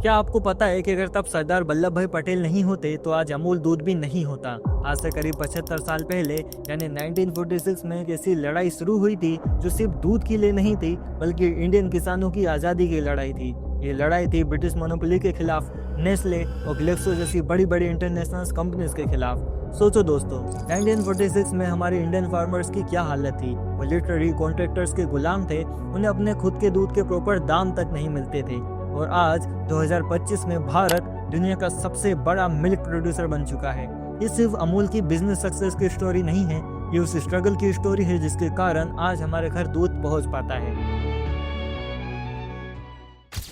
क्या आपको पता है कि अगर तब सरदार वल्लभ भाई पटेल नहीं होते तो आज अमूल दूध भी नहीं होता। आज से करीब 75 साल पहले यानी 1946 में एक ऐसी लड़ाई शुरू हुई थी जो सिर्फ दूध के लिए नहीं थी बल्कि इंडियन किसानों की आज़ादी की लड़ाई थी। ये लड़ाई थी ब्रिटिश मोनोपोली के खिलाफ, नेस्ले और ग्लेक्सो जैसी बड़ी बड़ी इंटरनेशनल कंपनीज के खिलाफ। सोचो दोस्तों, 1946 में हमारे इंडियन फार्मर्स की क्या हालत थी। वो लिटररी कॉन्ट्रैक्टर्स के गुलाम थे, उन्हें अपने खुद के दूध के प्रॉपर दाम तक नहीं मिलते थे। और आज 2025 में भारत दुनिया का सबसे बड़ा मिल्क प्रोड्यूसर बन चुका है। ये सिर्फ अमूल की बिजनेस सक्सेस की स्टोरी नहीं है, ये उस स्ट्रगल की स्टोरी है जिसके कारण आज हमारे घर दूध पहुंच पाता है।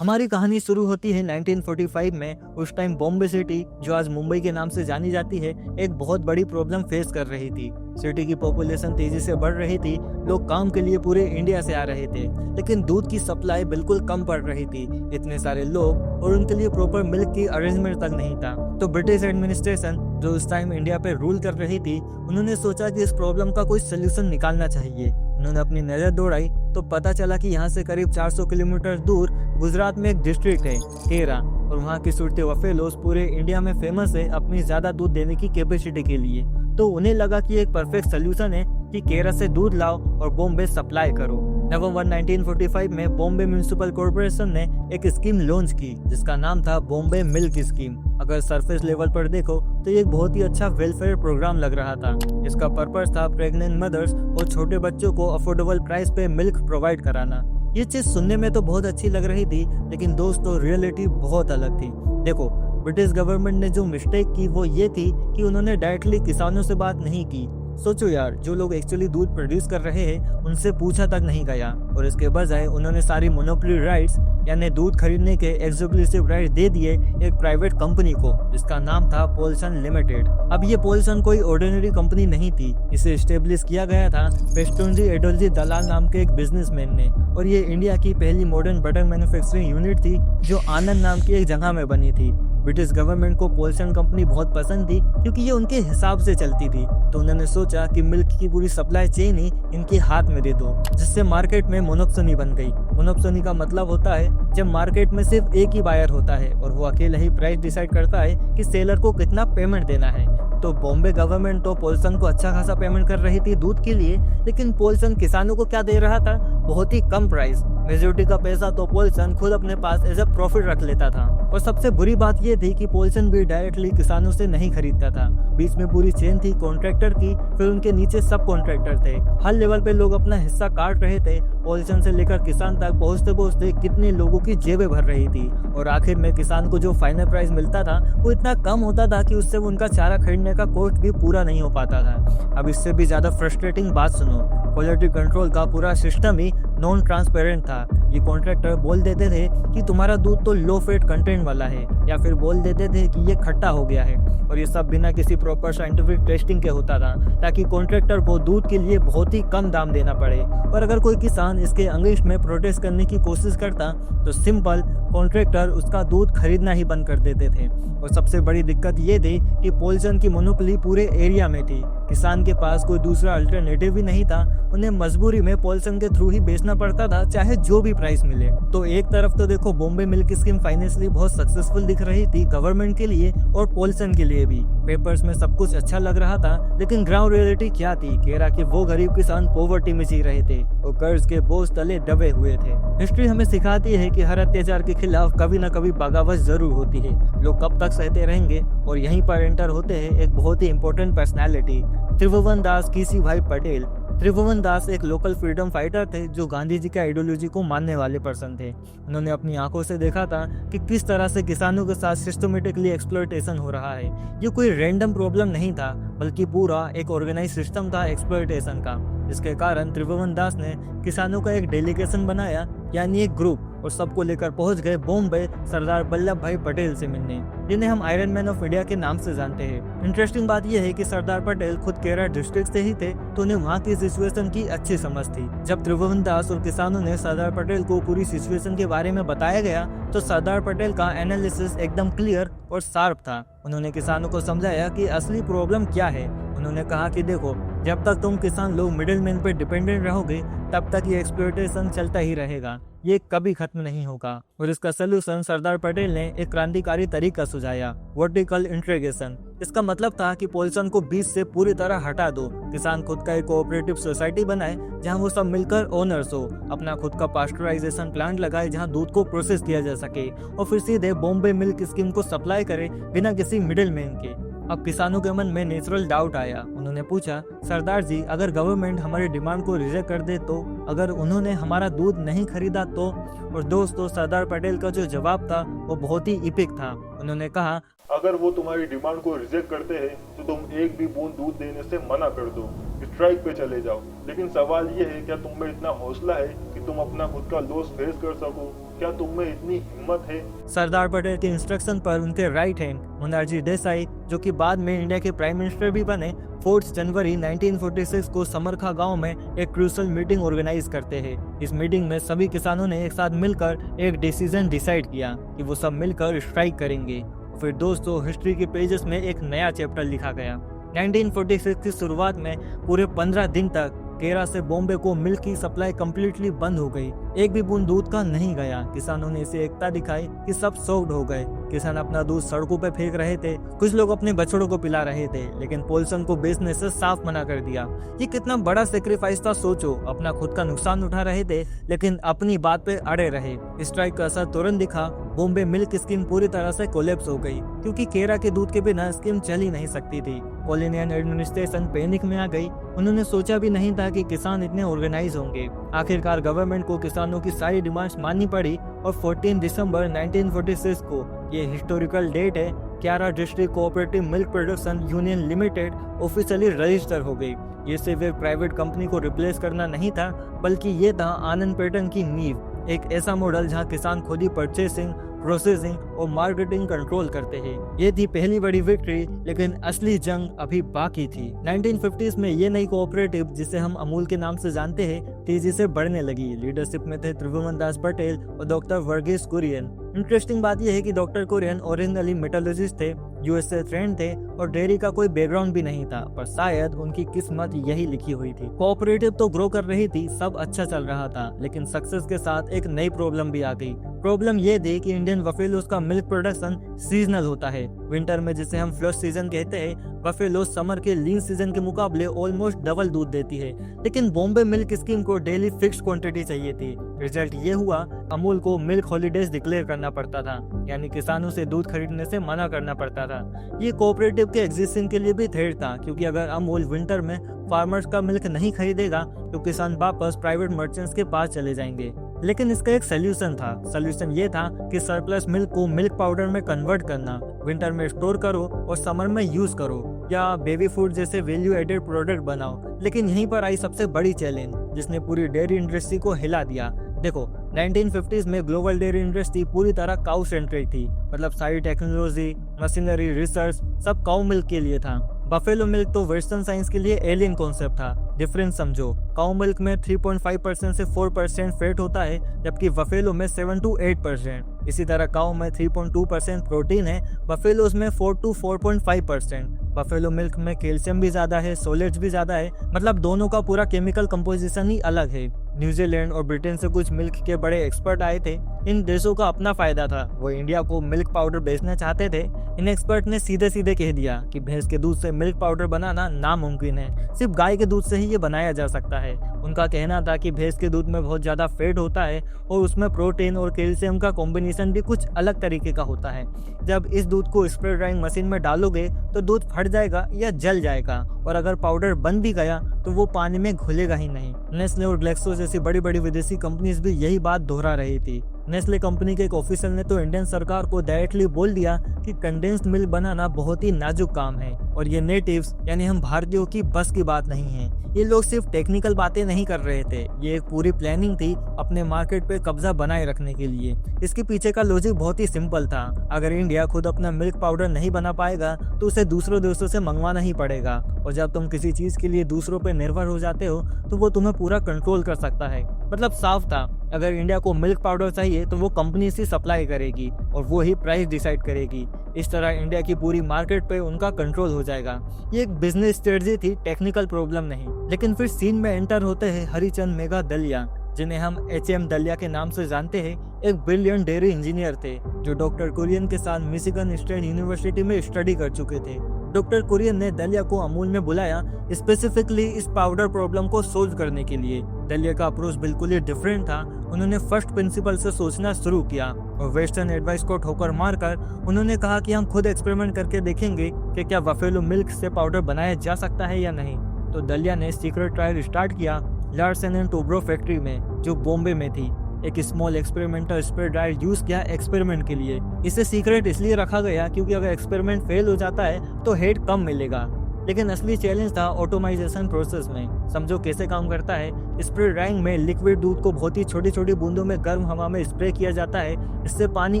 हमारी कहानी शुरू होती है 1945 में। उस टाइम बॉम्बे सिटी, जो आज मुंबई के नाम से जानी जाती है, एक बहुत बड़ी प्रॉब्लम फेस कर रही थी। सिटी की पॉपुलेशन तेजी से बढ़ रही थी, लोग काम के लिए पूरे इंडिया से आ रहे थे, लेकिन दूध की सप्लाई बिल्कुल कम पड़ रही थी। इतने सारे लोग और उनके लिए प्रॉपर मिल्क की अरेंजमेंट तक नहीं था। तो ब्रिटिश एडमिनिस्ट्रेशन, जो उस टाइम इंडिया पे रूल कर रही थी, उन्होंने सोचा कि इस प्रॉब्लम का कोई सोल्यूशन निकालना चाहिए। उन्होंने अपनी नजर दौड़ाई तो पता चला कि यहाँ से करीब 400 किलोमीटर दूर गुजरात में एक डिस्ट्रिक्ट है केरा, और वहाँ की सूरतें बफेलोस पूरे इंडिया में फेमस है अपनी ज्यादा दूध देने की कैपेसिटी के लिए। तो उन्हें लगा कि एक परफेक्ट सोल्यूशन है कि केरा से दूध लाओ और बॉम्बे सप्लाई करो। नवंबर 1945 में बॉम्बे म्यूनिसिपल कॉर्पोरेशन ने एक स्कीम लॉन्च की जिसका नाम था बॉम्बे मिल्क स्कीम। अगर सरफेस लेवल पर देखो तो ये एक बहुत ही अच्छा वेलफेयर प्रोग्राम लग रहा था। इसका पर्पस था प्रेग्नेंट मदर्स और छोटे बच्चों को अफोर्डेबल प्राइस पे मिल्क प्रोवाइड कराना। ये चीज सुनने में तो बहुत अच्छी लग रही थी, लेकिन दोस्तों रियलिटी बहुत अलग थी। देखो, ब्रिटिश गवर्नमेंट ने जो मिस्टेक की वो ये थी कि उन्होंने डायरेक्टली किसानों से बात नहीं की। सोचो यार, जो लोग एक्चुअली दूध प्रोड्यूस कर रहे हैं उनसे पूछा तक नहीं गया, और इसके बजाय उन्होंने सारी मोनोपोली राइट्स यानी दूध खरीदने के एक्सक्लूसिव राइट दे दिए एक प्राइवेट कंपनी को जिसका नाम था पोल्सन लिमिटेड। अब ये पोल्सन कोई ऑर्डिनरी कंपनी नहीं थी, इसे एस्टेब्लिश किया गया था पेस्टोनजी एडोल्जी दलाल नाम के एक बिजनेसमैन ने, और ये इंडिया की पहली मॉडर्न बटर मैन्युफैक्चरिंग यूनिट थी जो आनंद नाम की एक जगह में बनी थी। ब्रिटिश गवर्नमेंट को पोल्सन कंपनी बहुत पसंद थी क्योंकि ये उनके हिसाब से चलती थी, तो उन्होंने सोचा कि मिल्क की पूरी सप्लाई चेन ही इनके हाथ में दे दो, जिससे मार्केट में मोनोपोली बन गई। मोनोपोली का मतलब होता है जब मार्केट में सिर्फ एक ही बायर होता है और वो अकेला ही प्राइस डिसाइड करता है कि सेलर को कितना पेमेंट देना है। तो बॉम्बे गवर्नमेंट तो पोल्सन को अच्छा खासा पेमेंट कर रही थी दूध के लिए, लेकिन पोल्सन किसानों को क्या दे रहा था? बहुत ही कम प्राइस। मेजोरिटी का पैसा तो पोल्सन खुद अपने पास एज ए प्रॉफिट रख लेता था। और सबसे बुरी बात यह थी कि पोल्सन भी डायरेक्टली किसानों से नहीं खरीदता था। बीच में पूरी चेन थी कॉन्ट्रैक्टर की, फिर उनके नीचे सब कॉन्ट्रैक्टर थे। हर लेवल पे लोग अपना हिस्सा काट रहे थे। पोल्सन से लेकर किसान तक पहुँचते पहुँचते कितने लोगों की जेबें भर रही थी, और आखिर में किसान को जो फाइनल प्राइस मिलता था वो इतना कम होता था कि उससे उनका चारा खरीदने का कॉस्ट भी पूरा नहीं हो पाता था। अब इससे भी ज्यादा फ्रस्ट्रेटिंग बात सुनो, क्वालिटी कंट्रोल का पूरा सिस्टम ही नॉन ट्रांसपेरेंट था। ये कॉन्ट्रैक्टर बोल देते थे कि तुम्हारा दूध तो लो फैट कंटेंट वाला है, या फिर बोल देते थे कि ये खट्टा हो गया है, और ये सब बिना किसी प्रॉपर साइंटिफिक टेस्टिंग के होता था ताकि कॉन्ट्रैक्टर को दूध के लिए बहुत ही कम दाम देना पड़े। और अगर कोई किसान इसके अगेंस्ट में प्रोटेस्ट करने की कोशिश करता तो सिंपल कॉन्ट्रैक्टर उसका दूध खरीदना ही बंद कर देते थे। और सबसे बड़ी दिक्कत ये थी कि पोल्सन की मोनोपोली पूरे एरिया में थी, किसान के पास कोई दूसरा अल्टरनेटिव भी नहीं था। उन्हें मजबूरी में पोल्सन के थ्रू ही बेचना पड़ता था, चाहे जो भी प्राइस मिले। तो एक तरफ तो देखो बॉम्बे मिल्क स्कीम फाइनेंशियली बहुत सक्सेसफुल दिख रही थी गवर्नमेंट के लिए और पोल्सन के लिए भी। पेपर्स में सब कुछ अच्छा लग रहा था, लेकिन ग्राउंड रियलिटी क्या थी? केरा के वो गरीब किसान पॉवर्टी में जी रहे थे और कर्ज के बोझ तले दबे हुए थे। हिस्ट्री हमें सिखाती है कि हर अत्याचार के खिलाफ कभी न कभी बगावत जरूर होती है। लोग कब तक सहते रहेंगे? और यहीं पर एंटर होते हैं एक बहुत ही इंपॉर्टेंट पर्सनैलिटी, त्रिभुवन दास केसीभाई पटेल। त्रिभुवन दास एक लोकल फ्रीडम फाइटर थे जो गांधी जी के आइडियोलॉजी को मानने वाले पर्सन थे। उन्होंने अपनी आंखों से देखा था कि किस तरह से किसानों के साथ सिस्टमेटिकली एक्सप्लॉयटेशन हो रहा है। ये कोई रैंडम प्रॉब्लम नहीं था, बल्कि पूरा एक ऑर्गेनाइज सिस्टम था एक्सप्लॉयटेशन का, जिसके कारण त्रिभुवन दास ने किसानों का एक डेलीगेशन बनाया, यानी एक ग्रुप, और सबको लेकर पहुंच गए बॉम्बे सरदार वल्लभ भाई पटेल से मिलने, जिन्हें हम आयरन मैन ऑफ इंडिया के नाम से जानते हैं। इंटरेस्टिंग बात यह है कि सरदार पटेल खुद केरल डिस्ट्रिक्ट से ही थे, तो उन्हें वहाँ की सिचुएशन की अच्छी समझ थी। जब त्रिभुवन दास और किसानों ने सरदार पटेल को पूरी सिचुएशन के बारे में बताया गया तो सरदार पटेल का एनालिसिस एकदम क्लियर और शार्प था। उन्होंने किसानों को समझाया कि असली प्रॉब्लम क्या है। उन्होंने कहा कि देखो, जब तक तुम किसान लोग मिडिलमैन पे डिपेंडेंट रहोगे तब तक ये एक्सप्लॉयटेशन चलता ही रहेगा, ये कभी खत्म नहीं होगा। और इसका सोल्यूशन सरदार पटेल ने एक क्रांतिकारी तरीका सुझाया, वर्टिकल इंटीग्रेशन। इसका मतलब था कि पॉल्यूशन को बीच से पूरी तरह हटा दो, किसान खुद का एक कोऑपरेटिव सोसाइटी बनाए जहां वो सब मिलकर ओनर्स हो, अपना खुद का पास्चराइजेशन प्लांट लगाए जहां दूध को प्रोसेस किया जा सके और फिर सीधे बॉम्बे मिल्क स्कीम को सप्लाई करे बिना किसी मिडिलमैन के। अब किसानों के मन में नेचुरल डाउट आया। उन्होंने पूछा, सरदार जी अगर गवर्नमेंट हमारी डिमांड को रिजेक्ट कर दे तो, अगर उन्होंने हमारा दूध नहीं खरीदा तो। और दोस्तों सरदार पटेल का जो जवाब था वो बहुत ही इपिक था। उन्होंने कहा, अगर वो तुम्हारी डिमांड को रिजेक्ट करते हैं तो तुम एक भी बूंद दूध देने से मना कर दो, स्ट्राइक पे चले जाओ। लेकिन सवाल ये है, क्या तुम में इतना हौसला है कि तुम अपना खुद का लॉस फेस कर सको? क्या तुम में इतनी हिम्मत है? सरदार पटेल के इंस्ट्रक्शन पर उनके राइट हैंड मोरारजी देसाई, जो कि बाद में इंडिया के प्राइम मिनिस्टर भी बने, 4 जनवरी 1946 को समरखा गांव में एक क्रूशल मीटिंग ऑर्गेनाइज करते हैं। इस मीटिंग में सभी किसानों ने एक साथ मिलकर एक डिसीजन डिसाइड किया कि वो सब मिलकर स्ट्राइक करेंगे। फिर दोस्तों हिस्ट्री के पेजेस में एक नया चैप्टर लिखा गया। 1946 की शुरुआत में पूरे 15 दिन तक केरा से बॉम्बे को मिल्क की सप्लाई कम्प्लीटली बंद हो गई। एक भी बूंद दूध का नहीं गया। किसानों ने इसे एकता दिखाई कि सब शॉक्ड हो गए। किसान अपना दूध सड़कों पे फेंक रहे थे, कुछ लोग अपने बछड़ों को पिला रहे थे, लेकिन पॉल्यूशन को बेचने से साफ मना कर दिया। ये कितना बड़ा सेक्रीफाइस था सोचो। अपना खुद का नुकसान उठा रहे थे लेकिन अपनी बात पे अड़े रहे। स्ट्राइक का असर तुरंत दिखा। बॉम्बे मिल्क स्कीम पूरी तरह से कोलैप्स हो गई क्योंकि केरा के दूध के बिना स्कीम चल ही नहीं सकती थी। कॉलोनियल एडमिनिस्ट्रेशन पैनिक में आ गई। उन्होंने सोचा भी नहीं था कि किसान इतने ऑर्गेनाइज होंगे। आखिरकार गवर्नमेंट को किसानों की सारी डिमांड्स माननी पड़ी और 14 दिसंबर 1946 को, ये हिस्टोरिकल डेट है, Kaira district cooperative milk production union limited officially register हो गई। ये सिर्फ एक प्राइवेट कंपनी को रिप्लेस करना नहीं था, बल्कि ये था आनंद पैटर्न की नींव, एक ऐसा मॉडल जहां किसान खुद ही परचेसिंग, प्रोसेसिंग और मार्केटिंग कंट्रोल करते हैं। ये थी पहली बड़ी विक्ट्री, लेकिन असली जंग अभी बाकी थी। 1950s में ये नई कोऑपरेटिव, जिसे हम अमूल के नाम से जानते हैं, तेजी से बढ़ने लगी। लीडरशिप में थे त्रिभुवन दास पटेल और डॉक्टर वर्गीस कुरियन। इंटरेस्टिंग बात यह है कि डॉक्टर कुरियन ओरिजिनली मेटलर्जिस्ट थे, यूएसए ट्रेंड थे और डेयरी का कोई बैकग्राउंड भी नहीं था, पर शायद उनकी किस्मत यही लिखी हुई थी। कोऑपरेटिव तो ग्रो कर रही थी, सब अच्छा चल रहा था, लेकिन सक्सेस के साथ एक नई प्रॉब्लम भी आ गई। प्रॉब्लम ये थी कि इंडियन बफेलोज का मिल्क प्रोडक्शन सीजनल होता है। विंटर में जिसे हम फ्लश सीजन कहते हैं, बफेलोज समर के लीन सीजन के मुकाबले ऑलमोस्ट डबल दूध देती है। लेकिन बॉम्बे मिल्क स्कीम को डेली फिक्स क्वांटिटी चाहिए थी। रिजल्ट ये हुआ, अमूल को मिल्क हॉलीडेज डिक्लेयर करना पड़ता था, यानी किसानों से दूध खरीदने से मना करना पड़ता था। ये कोऑपरेटिव के एग्जिस्टिंग के लिए भी थ्रेट था, क्योंकि अगर अमूल विंटर में फार्मर्स का मिल्क नहीं खरीदेगा तो किसान वापस प्राइवेट मर्चेंट्स के पास चले जाएंगे। लेकिन इसका एक सोल्यूशन था। सोल्यूशन ये था कि सरप्लस मिल्क को मिल्क पाउडर में कन्वर्ट करना, विंटर में स्टोर करो और समर में यूज करो, या बेबी फूड जैसे वैल्यू एडेड प्रोडक्ट बनाओ। लेकिन यहीं पर आई सबसे बड़ी चैलेंज, जिसने पूरी डेयरी इंडस्ट्री को हिला दिया। देखो 1950s में ग्लोबल डेयरी इंडस्ट्री पूरी तरह काउ सेंट्रिक थी, मतलब सारी टेक्नोलॉजी, मशीनरी, रिसर्च सब काउ मिल्क के लिए था। बफेलो मिल्क तो वेस्टर्न साइंस के लिए एलियन कॉन्सेप्ट था। डिफरेंस समझो, काउ मिल्क में 3.5% से 4% फैट होता है, जबकि बफेलो में 7 to 8%। इसी तरह काउ में 3.2% प्रोटीन है, बफेलोज में 4 to 4.5%। बफेलो मिल्क में कैल्शियम भी ज्यादा है, सोलेट्स भी ज्यादा है, मतलब दोनों का पूरा केमिकल कंपोजिशन ही अलग है। न्यूजीलैंड और ब्रिटेन से कुछ मिल्क के बड़े एक्सपर्ट आए थे। इन देशों का अपना फायदा था, वो इंडिया को मिल्क पाउडर बेचना चाहते थे। इन एक्सपर्ट ने सीधे सीधे कह दिया कि भैंस के दूध से मिल्क पाउडर बनाना नामुमकिन है, सिर्फ गाय के दूध से ही ये बनाया जा सकता है। उनका कहना था कि भैंस के दूध में बहुत ज्यादा फैट होता है और उसमें प्रोटीन और कैल्शियम का कॉम्बिनेशन भी कुछ अलग तरीके का होता है। जब इस दूध को स्प्रे ड्राइंग मशीन में डालोगे तो दूध फट जाएगा या जल जाएगा, और अगर पाउडर बन भी गया तो वो पानी में घुलेगा ही नहीं। नेस्ले और ग्लेक्सो जैसी बड़ी बड़ी विदेशी कंपनीज भी यही बात दोहरा रही थी। नेस्ले कंपनी के एक ऑफिसर ने तो इंडियन सरकार को डायरेक्टली बोल दिया कि कंडेंस्ड मिल्क बनाना बहुत ही नाजुक काम है और ये नेटिव्स यानी हम भारतीयों की बस की बात नहीं है। ये लोग सिर्फ टेक्निकल बातें नहीं कर रहे थे, ये एक पूरी प्लानिंग थी अपने मार्केट पे कब्जा बनाए रखने के लिए। इसके पीछे का लॉजिक बहुत ही सिंपल था, अगर इंडिया खुद अपना मिल्क पाउडर नहीं बना पाएगा तो उसे दूसरों देशों से मंगवाना ही पड़ेगा, और जब तुम किसी चीज के लिए दूसरों पे निर्भर हो जाते हो तो वो तुम्हें पूरा कंट्रोल कर सकता है। मतलब साफ था, अगर इंडिया को मिल्क पाउडर चाहिए तो वो कंपनी से सप्लाई करेगी और वो ही प्राइस डिसाइड करेगी। इस तरह इंडिया की पूरी मार्केट पे उनका कंट्रोल हो जाएगा। ये एक बिजनेस स्ट्रेटजी थी, टेक्निकल प्रॉब्लम नहीं। लेकिन फिर सीन में एंटर होते हैं हरिचंद मेघा दलिया, जिन्हें हम HM दलिया के नाम से जानते हैं। एक ब्रिलियंट डेयरी इंजीनियर थे जो डॉक्टर कुरियन के साथ मिशिगन स्टेट यूनिवर्सिटी में स्टडी कर चुके थे। डॉक्टर कुरियन ने दलिया को अमूल में बुलाया स्पेसिफिकली इस पाउडर प्रॉब्लम को सोल्व करने के लिए। दलिया का अप्रोच बिल्कुल ही डिफरेंट था। उन्होंने फर्स्ट प्रिंसिपल से सोचना शुरू किया और वेस्टर्न एडवाइस को ठोकर मारकर उन्होंने कहा कि हम खुद एक्सपेरिमेंट करके देखेंगे कि क्या बफेलो मिल्क से पाउडर बनाया जा सकता है या नहीं। तो दलिया ने सीक्रेट ट्रायल स्टार्ट किया लार्सन एंड टोब्रो फैक्ट्री में, जो बॉम्बे में थी। एक small experimental spray dryer use किया एक्सपेरिमेंट के लिए। इसे सीक्रेट इसलिए रखा गया क्योंकि अगर एक्सपेरिमेंट फेल हो जाता है तो हेड कम मिलेगा। लेकिन असली चैलेंज था ऑटोमाइजेशन प्रोसेस में। समझो कैसे काम करता है। स्प्रे ड्राइंग में लिक्विड दूध को बहुत ही छोटी छोटी बूंदों में गर्म हवा में स्प्रे किया जाता है। इससे पानी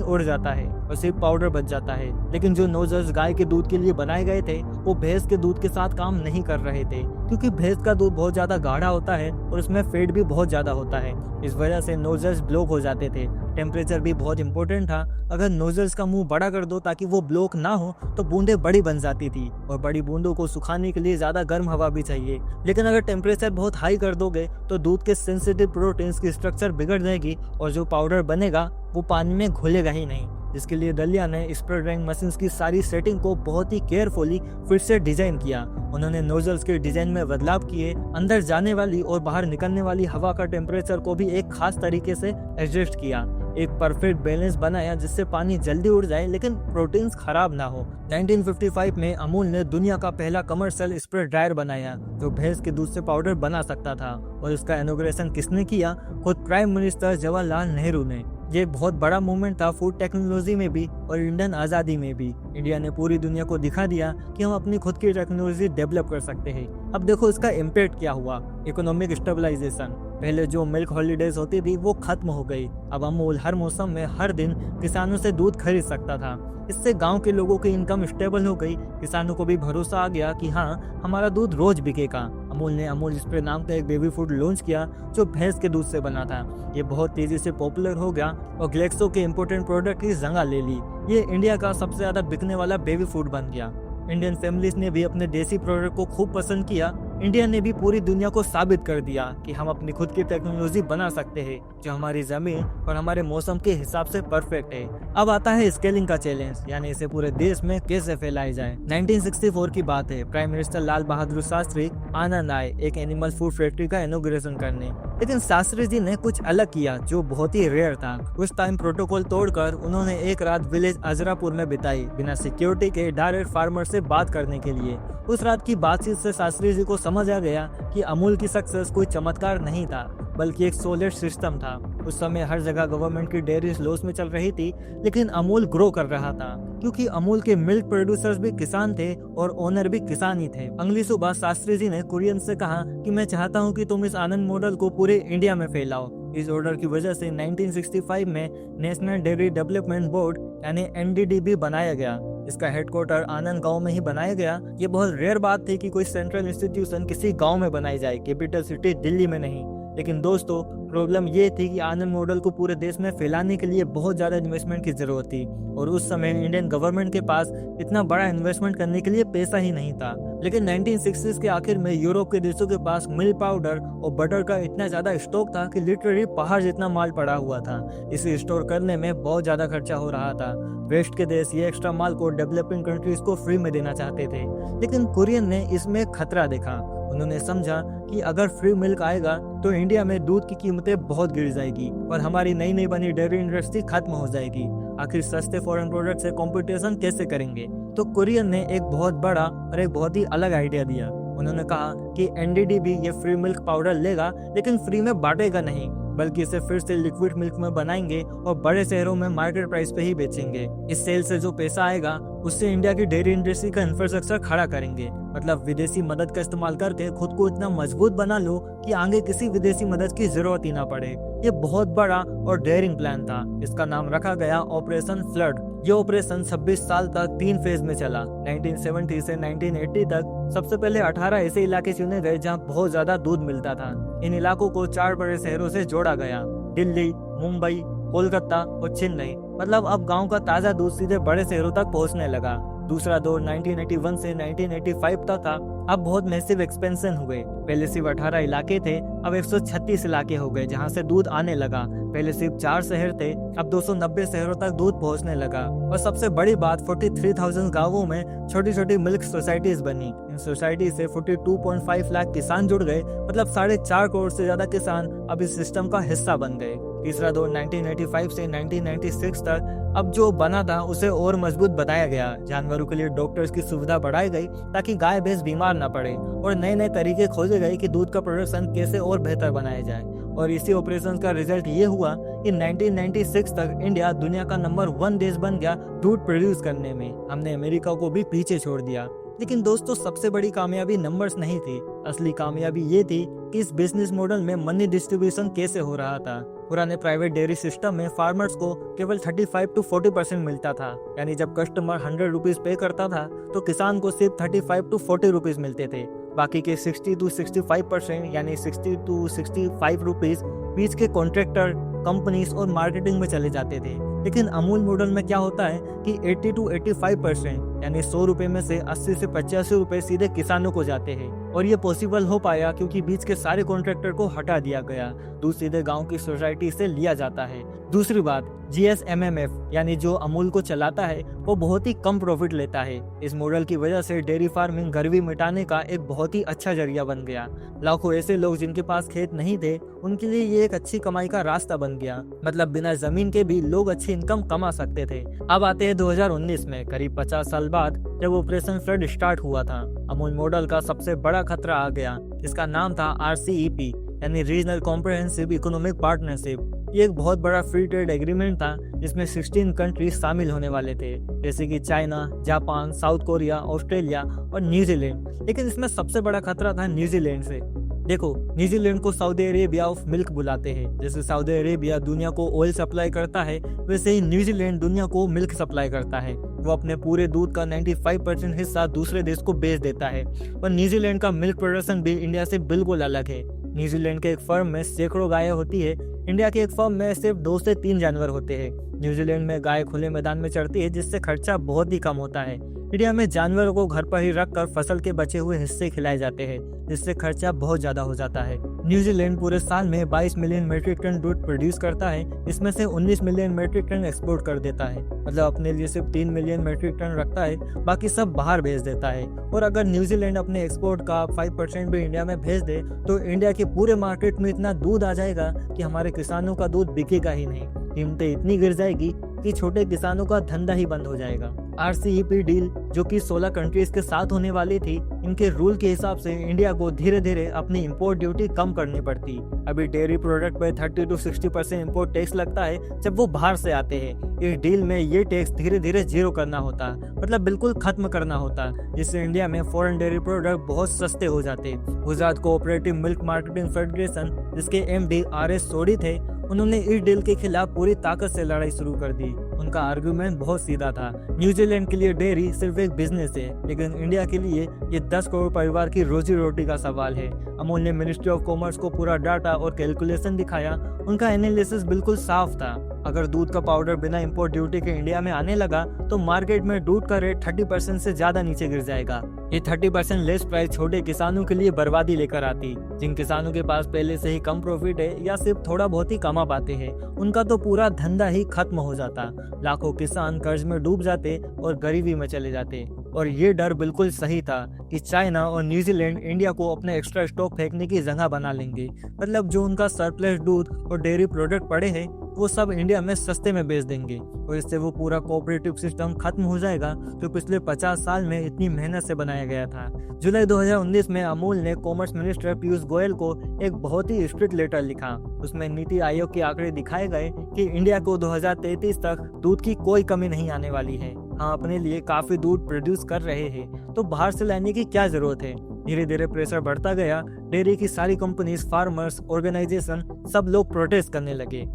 उड़ जाता है और सिर्फ पाउडर बच जाता है। लेकिन जो नोजल्स गाय के दूध के लिए बनाए गए थे वो भैंस के दूध के साथ काम नहीं कर रहे थे, क्योंकि भैंस का दूध बहुत ज्यादा गाढ़ा होता है और उसमें फैट भी बहुत ज्यादा होता है। इस वजह से नोजल्स ब्लॉक हो जाते थे। टेम्परेचर भी बहुत इंपॉर्टेंट था। अगर नोजल्स का मुंह बड़ा कर दो ताकि वो ब्लॉक ना हो तो बूंदें बड़ी बन जाती थी और बड़ी बूंदों को सुखाने के लिए ज्यादा गर्म हवा भी चाहिए। लेकिन अगर टेम्परेचर बहुत हाई कर दोगे तो दूध के सेंसिटिव प्रोटीन्स की स्ट्रक्चर बिगड़ जाएगी और जो पाउडर बनेगा वो पानी में घुलेगा ही नहीं। जिसके लिए दलिया ने स्प्रे ड्राइंग मशीन की सारी सेटिंग को बहुत ही केयरफुली फिर से डिजाइन किया। उन्होंने नोजल्स के डिजाइन में बदलाव किए, अंदर जाने वाली और बाहर निकलने वाली हवा का टेम्परेचर को भी एक खास तरीके से एडजस्ट किया। एक परफेक्ट बैलेंस बनाया जिससे पानी जल्दी उड़ जाए लेकिन प्रोटीन्स खराब ना हो। 1955 में अमूल ने दुनिया का पहला कमर्शियल स्प्रे ड्रायर बनाया जो भैंस के दूध से पाउडर बना सकता था। और इसका इनॉग्रेशन किसने किया? खुद प्राइम मिनिस्टर जवाहरलाल नेहरू ने। ये बहुत बड़ा मूवमेंट था फूड टेक्नोलॉजी में भी और इंडियन आज़ादी में भी। इंडिया ने पूरी दुनिया को दिखा दिया कि हम अपनी खुद की टेक्नोलॉजी डेवलप कर सकते हैं। अब देखो इसका इम्पैक्ट क्या हुआ। Economic stabilisation. पहले जो मिल्क हॉलीडेज होती थी वो खत्म हो गई। अब अमूल हर मौसम में हर दिन किसानों से दूध खरीद सकता था। इससे गांव के लोगों की इनकम स्टेबल हो गई। किसानों को भी भरोसा आ गया कि हाँ हमारा दूध रोज बिकेगा। अमूल ने अमूल स्प्रे नाम का एक बेबी फूड लॉन्च किया जो भैंस के दूध से बना था। ये बहुत तेजी से पॉपुलर हो गया और ग्लेक्सो के इम्पोर्टेंट प्रोडक्ट की जगह ले ली। ये इंडिया का सबसे ज्यादा बिकने वाला बेबी फूड बन गया। इंडियन फैमिलीज ने भी अपने देसी प्रोडक्ट को खूब पसंद किया। इंडिया ने भी पूरी दुनिया को साबित कर दिया कि हम अपनी खुद की टेक्नोलॉजी बना सकते हैं जो हमारी जमीन और हमारे मौसम के हिसाब से परफेक्ट है। अब आता है स्केलिंग का चैलेंज, यानी इसे पूरे देश में कैसे फैलाया जाए। 1964 की बात है। प्राइम मिनिस्टर लाल बहादुर शास्त्री आनंद आए एक एनिमल फूड फैक्ट्री का इनॉग्रेशन करने। लेकिन शास्त्री जी ने कुछ अलग किया जो बहुत ही रेयर था। उस टाइम प्रोटोकॉल तोड़कर उन्होंने एक रात विलेज अजरापुर में बिताई बिना सिक्योरिटी के, डायरेक्ट फार्मर से बात करने के लिए। उस रात की बातचीत से शास्त्री जी को समझ आ गया कि अमूल की सक्सेस कोई चमत्कार नहीं था बल्कि एक सॉलिड सिस्टम था। उस समय हर जगह गवर्नमेंट की डेयरीज लॉस में चल रही थी, लेकिन अमूल ग्रो कर रहा था क्योंकि अमूल के मिल्क प्रोड्यूसर्स भी किसान थे और ओनर भी किसान ही थे। अगली सुबह शास्त्री जी ने कुरियन से कहा कि मैं चाहता हूं कि तुम इस आनंद मॉडल को पूरे इंडिया में फैलाओ। इस ऑर्डर की वजह से 1965 में नेशनल डेयरी डेवलपमेंट बोर्ड यानी NDDB बनाया गया। इसका हेडक्वार्टर आनंद गांव में ही बनाया गया। ये बहुत रेयर बात थी कि कोई सेंट्रल इंस्टीट्यूशन किसी गांव में बनाई जाए, कैपिटल सिटी दिल्ली में नहीं। लेकिन दोस्तों प्रॉब्लम ये थी कि आनंद मॉडल को पूरे देश में फैलाने के लिए बहुत ज्यादा इन्वेस्टमेंट की जरूरत थी और उस समय इंडियन गवर्नमेंट के पास इतना बड़ा इन्वेस्टमेंट करने के लिए पैसा ही नहीं था। लेकिन 1960s के आखिर में यूरोप के देशों के पास मिल्क पाउडर और बटर का इतना ज्यादा स्टॉक था कि लिटरली पहाड़ जितना माल पड़ा हुआ था। इसे स्टोर करने में बहुत ज्यादा खर्चा हो रहा था। वेस्ट के देश ये एक्स्ट्रा माल को डेवलपिंग कंट्रीज को फ्री में देना चाहते थे, लेकिन कुरियन ने इसमें खतरा देखा। उन्होंने समझा कि अगर फ्री मिल्क आएगा तो इंडिया में दूध की कीमतें बहुत गिर जाएगी और हमारी नई नई बनी डेयरी इंडस्ट्री खत्म हो जाएगी। आखिर सस्ते फॉरेन प्रोडक्ट से कंपटीशन कैसे करेंगे? तो कुरियन ने एक बहुत बड़ा और एक बहुत ही अलग आइडिया दिया। उन्होंने कहा कि NDDB ये फ्री मिल्क पाउडर लेगा, लेकिन फ्री में बांटेगा नहीं, बल्कि इसे फिर से लिक्विड मिल्क में बनाएंगे और बड़े शहरों में मार्केट प्राइस पे ही बेचेंगे। इस सेल से जो पैसा आएगा उससे इंडिया की डेयरी इंडस्ट्री का इंफ्रास्ट्रक्चर खड़ा करेंगे। मतलब विदेशी मदद का इस्तेमाल करके खुद को इतना मजबूत बना लो कि आगे किसी विदेशी मदद की जरूरत ही ना पड़े। ये बहुत बड़ा और डेयरिंग प्लान था। इसका नाम रखा गया ऑपरेशन फ्लड। ये ऑपरेशन 26 साल तक 3 फेज में चला। 1970 से 1980 तक सबसे पहले 18 ऐसे इलाके चुने गए जहां बहुत ज्यादा दूध मिलता था। इन इलाकों को 4 बड़े शहरों से जोड़ा गया, दिल्ली, मुंबई, कोलकाता और चेन्नई। मतलब अब गांव का ताजा दूध सीधे बड़े शहरों तक पहुंचने लगा। दूसरा दौर 1981 से 1985 तक था। अब बहुत मैसिव एक्सपेंशन हुए। पहले सिर्फ 18 इलाके थे, अब 136 इलाके हो गए जहां से दूध आने लगा। पहले सिर्फ 4 शहर थे, अब 290 शहरों तक दूध पहुंचने लगा। और सबसे बड़ी बात 43,000 गांवों में छोटी छोटी मिल्क सोसाइटीज बनी। इन सोसाइटी से 42.5 लाख किसान जुड़ गए। मतलब 4.5 करोड़ से ज्यादा किसान अब इस सिस्टम का हिस्सा बन गए। तीसरा दौर 1985 से 1996 तक अब जो बना था उसे और मजबूत बनाया गया। जानवरों के लिए डॉक्टर्स की सुविधा बढ़ाई गई ताकि गाय भैंस बीमार न पड़े, और नए नए तरीके खोजे गए कि दूध का प्रोडक्शन कैसे और बेहतर बनाया जाए। और इसी ऑपरेशन का रिजल्ट ये हुआ कि 1996 तक इंडिया दुनिया का नंबर 1 देश बन गया दूध प्रोड्यूस करने में। हमने अमेरिका को भी पीछे छोड़ दिया। लेकिन दोस्तों, सबसे बड़ी कामयाबी नंबर्स नहीं थी। असली कामयाबी ये थी कि इस बिजनेस मॉडल में मनी डिस्ट्रीब्यूशन कैसे हो रहा था। पुराने प्राइवेट डेयरी सिस्टम में फार्मर्स को केवल 35 to 40% मिलता था। यानी जब कस्टमर 100 रुपीज पे करता था तो किसान को सिर्फ 35 to 40 रुपीज मिलते थे। बाकी के 60 to 65% यानी 60 to 65 रुपीज बीच के कॉन्ट्रैक्टर, कंपनीज और मार्केटिंग में चले जाते थे। लेकिन अमूल मॉडल में क्या होता है कि 80 to 85% यानी 100 रुपए में से 80 से 85 रुपए सीधे किसानों को जाते हैं। और ये पॉसिबल हो पाया क्योंकि बीच के सारे कॉन्ट्रैक्टर को हटा दिया गया। दूध सीधे गांव की सोसाइटी से लिया जाता है। दूसरी बात, GSMMF यानी जो अमूल को चलाता है वो बहुत ही कम प्रॉफिट लेता है। इस मॉडल की वजह से डेयरी फार्मिंग गरीबी मिटाने का एक बहुत ही अच्छा जरिया बन गया। लाखों ऐसे लोग जिनके पास खेत नहीं थे उनके लिए ये एक अच्छी कमाई का रास्ता बन गया। मतलब बिना जमीन के भी लोग अच्छी इनकम कमा सकते थे। अब आते हैं 2019 में, करीब 50 साल बाद जब ऑपरेशन फ्लड स्टार्ट हुआ था। अमूल मॉडल का सबसे बड़ा खतरा आ गया। इसका नाम था RCEP यानी रीजनल कॉम्प्रिहेंसिव इकोनॉमिक पार्टनरशिप। ये एक बहुत बड़ा फ्री ट्रेड एग्रीमेंट था जिसमें 16 कंट्रीज शामिल होने वाले थे, जैसे कि China, Japan, south Korea, Australia और न्यूजीलैंड। लेकिन इसमें सबसे बड़ा खतरा था न्यूजीलैंड से। देखो, न्यूजीलैंड को सऊदी अरेबिया ऑफ मिल्क बुलाते हैं। जैसे सऊदी अरेबिया दुनिया को ऑयल सप्लाई करता है, वैसे ही न्यूजीलैंड दुनिया को मिल्क सप्लाई करता है। वो अपने पूरे दूध का 95% हिस्सा दूसरे देश को बेच देता है। और न्यूजीलैंड का मिल्क प्रोडक्शन भी इंडिया से बिल्कुल अलग है। न्यूजीलैंड के एक फर्म में सैकड़ों गायें होती है, इंडिया के एक फर्म में सिर्फ 2 से 3 जानवर होते हैं। न्यूजीलैंड में गाय खुले मैदान में चरती है जिससे खर्चा बहुत ही कम होता है। इंडिया में जानवरों को घर पर ही रखकर फसल के बचे हुए हिस्से खिलाए जाते हैं जिससे खर्चा बहुत ज्यादा हो जाता है। न्यूजीलैंड पूरे साल में 22 मिलियन मेट्रिक टन दूध प्रोड्यूस करता है। इसमें से 19 मिलियन मेट्रिक टन एक्सपोर्ट कर देता है। मतलब अपने लिए सिर्फ 3 मिलियन मेट्रिक टन रखता है, बाकी सब बाहर भेज देता है। और अगर न्यूजीलैंड अपने एक्सपोर्ट का 5% भी इंडिया में भेज दे तो इंडिया के पूरे मार्केट में इतना दूध आ जाएगा कि हमारे किसानों का दूध बिकेगा ही नहीं। कीमतें इतनी गिर जाएगी कि छोटे किसानों का धंधा ही बंद हो जाएगा। RCEP डील जो कि 16 कंट्रीज के साथ होने वाली थी, इनके रूल के हिसाब से इंडिया को धीरे धीरे अपनी इंपोर्ट ड्यूटी कम करनी पड़ती। अभी डेयरी प्रोडक्ट पे 30 to 60% इंपोर्ट टैक्स लगता है जब वो बाहर से आते हैं। इस डील में ये टैक्स धीरे धीरे जीरो करना होता, मतलब बिल्कुल खत्म करना होता, जिससे इंडिया में फॉरेन डेयरी प्रोडक्ट बहुत सस्ते हो जाते। Gujarat cooperative milk marketing federation, जिसके MD RS सोडी थे, उन्होंने इस डील के खिलाफ पूरी ताकत से लड़ाई शुरू कर दी। उनका आर्गुमेंट बहुत सीधा था। न्यूजीलैंड के लिए डेयरी सिर्फ एक बिजनेस है, लेकिन इंडिया के लिए ये 10 करोड़ परिवार की रोजी रोटी का सवाल है। अमूल ने मिनिस्ट्री ऑफ कॉमर्स को पूरा डाटा और कैलकुलेशन दिखाया। उनका एनालिसिस बिल्कुल साफ था। अगर दूध का पाउडर बिना इंपोर्ट ड्यूटी के इंडिया में आने लगा तो मार्केट में दूध का रेट 30% से ज्यादा नीचे गिर जाएगा। ये 30% लेस प्राइस छोटे किसानों के लिए बर्बादी लेकर आती। जिन किसानों के पास पहले से ही कम प्रॉफिट है या सिर्फ थोड़ा बहुत ही कमा पाते हैं, उनका तो पूरा धंधा ही खत्म हो जाता। लाखों किसान कर्ज में डूब जाते और गरीबी में चले जाते। और ये डर बिल्कुल सही था कि चाइना और न्यूजीलैंड इंडिया को अपने एक्स्ट्रा स्टॉक फेंकने की जगह बना लेंगे। मतलब जो उनका सरप्लस दूध और डेयरी प्रोडक्ट पड़े हैं वो सब इंडिया में सस्ते में बेच देंगे और इससे वो पूरा कोऑपरेटिव सिस्टम खत्म हो जाएगा जो पिछले 50 साल में इतनी मेहनत से बनाया गया था। जुलाई 2019 में अमूल ने कॉमर्स मिनिस्टर पीयूष गोयल को एक बहुत ही स्ट्रिक्ट लेटर लिखा। उसमें नीति आयोग के आंकड़े दिखाए गए कि इंडिया को 2033 तक दूध की कोई कमी नहीं आने वाली है। हम अपने लिए काफी दूध प्रोड्यूस कर रहे हैं तो बाहर से लाने की क्या जरूरत है। धीरे धीरे प्रेशर बढ़ता गया। डेयरी की सारी कंपनीज, फार्मर्स, ऑर्गेनाइजेशन सब लोग प्रोटेस्ट करने लगे।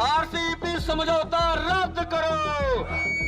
RCEP समझौता रद्द करो।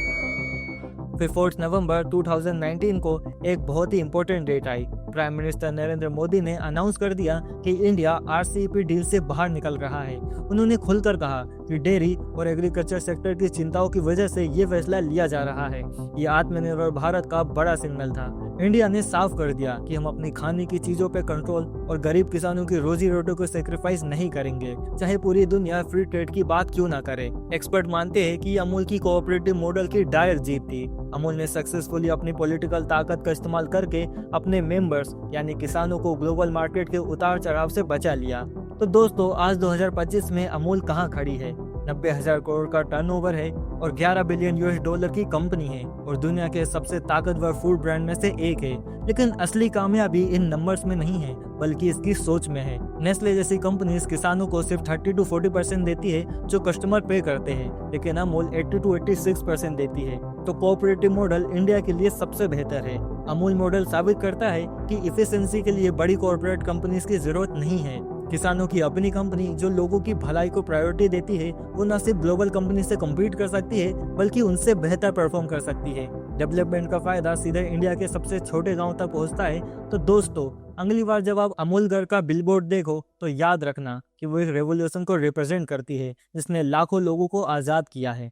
फिर 4 नवंबर 2019 को एक बहुत ही इंपॉर्टेंट डेट आई। प्राइम मिनिस्टर नरेंद्र मोदी ने अनाउंस कर दिया कि इंडिया आरसीईपी डील से बाहर निकल रहा है। उन्होंने खुलकर कहा कि डेयरी और एग्रीकल्चर सेक्टर की चिंताओं की वजह से ये फैसला लिया जा रहा है। ये आत्मनिर्भर भारत का बड़ा सिग्नल था। इंडिया ने साफ कर दिया कि हम अपनी खाने की चीजों पे कंट्रोल और गरीब किसानों की रोजी रोटी को सेक्रीफाइस नहीं करेंगे, चाहे पूरी दुनिया फ्री ट्रेड की बात क्यों ना करे। एक्सपर्ट मानते हैं कि अमूल की कोऑपरेटिव मॉडल की डायर जीत थी। अमूल ने सक्सेसफुली अपनी पॉलिटिकल ताकत का इस्तेमाल करके अपने मेंबर्स यानी किसानों को ग्लोबल मार्केट के उतार चढ़ाव से बचा लिया। तो दोस्तों, आज 2025 में अमूल कहाँ खड़ी है? 90,000 करोड़ का टर्नओवर है और 11 बिलियन यूएस डॉलर की कंपनी है और दुनिया के सबसे ताकतवर फूड ब्रांड में से एक है। लेकिन असली कामयाबी इन नंबर्स में नहीं है, बल्कि इसकी सोच में है। नेस्ले जैसी कंपनीज किसानों को सिर्फ 30 to 40% देती है जो कस्टमर पे करते हैं, लेकिन अमूल 80 to 86% देती है। तो कोऑपरेटिव मॉडल इंडिया के लिए सबसे बेहतर है। अमूल मॉडल साबित करता है कि इफिशिएंसी के लिए बड़ी कॉर्पोरेट कंपनीज की जरूरत नहीं है। किसानों की अपनी कंपनी जो लोगों की भलाई को प्रायोरिटी देती है, वो न सिर्फ ग्लोबल कंपनी से कम्पीट कर सकती है, बल्कि उनसे बेहतर परफॉर्म कर सकती है। डेवलपमेंट का फायदा सीधे इंडिया के सबसे छोटे गांव तक पहुंचता है। तो दोस्तों, अगली बार जब आप अमूल घर का बिलबोर्ड देखो तो याद रखना कि वो एक रेवोल्यूशन को रिप्रेजेंट करती है जिसने लाखों लोगों को आजाद किया है।